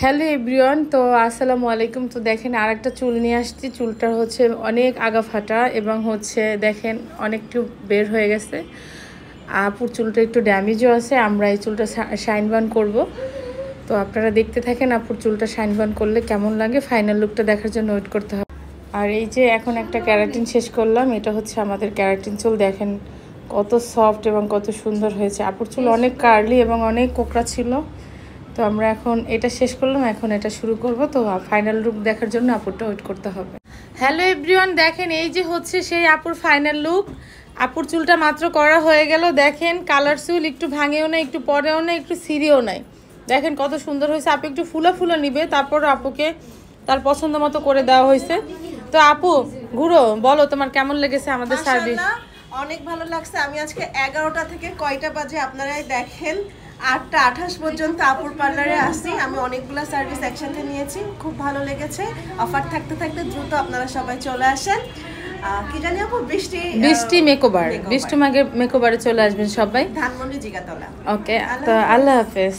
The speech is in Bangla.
হ্যালো এভরিওয়ান, তো আসসালামু আলাইকুম। তো দেখেন আরেকটা চুল নিয়ে আসছি। চুলটা হচ্ছে অনেক আগা ফাটা এবং হচ্ছে দেখেন অনেকটু বের হয়ে গেছে। আপুর চুলটা একটু ড্যামেজও আছে। আমরা এই চুলটা শাইন বান করব। তো আপনারা দেখতে থাকেন আপুর চুলটা শাইন বান করলে কেমন লাগে। ফাইনাল লুকটা দেখার জন্য ওয়েট করতে হবে। আর এই যে এখন একটা ক্যারাটিন শেষ করলাম। এটা হচ্ছে আমাদের ক্যারাটিন চুল। দেখেন কত সফট এবং কত সুন্দর হয়েছে। আপুর চুল অনেক কার্লি এবং অনেক কোকড়া ছিল। তো আমরা এখন এটা শেষ করলাম, এখন এটা শুরু করব। তো ফাইনাল লুক দেখার জন্য আপুরটা ওয়েট করতে হবে। হ্যালো এভরিওয়ান, দেখেন এই যে হচ্ছে সেই আপুর ফাইনাল লুক। আপুর চুলটা মাত্র করা হয়ে গেল। দেখেন কালার চুল, একটু ভাঙেও না, একটু পরেও না, একটু সিঁড়িও নাই। দেখেন কত সুন্দর হয়েছে। আপু একটু ফুলো ফুলো নিবে, তারপর আপুকে তার পছন্দ মতো করে দেওয়া হয়েছে। তো আপু ঘুরো, বলো তোমার কেমন লেগেছে আমাদের সার্ভিস। অনেক ভালো লাগছে। আমি আজকে 11টা থেকে কয়টা বাজে আপনারাই দেখেন, 8টা 28 পর্যন্ত আপুর পার্লারে আসি। আমি অনেকগুলো সার্ভিস একসাথে নিয়েছি, খুব ভালো লেগেছে। অফার থাকতে থাকতে দ্রুত আপনারা সবাই চলে আসেন। কি জানি আপু, বৃষ্টি মেকওভারে চলে আসবেন সবাই, ধানমন্ডি জিগাতলা। ওকে, তো আল্লাহ হাফেজ।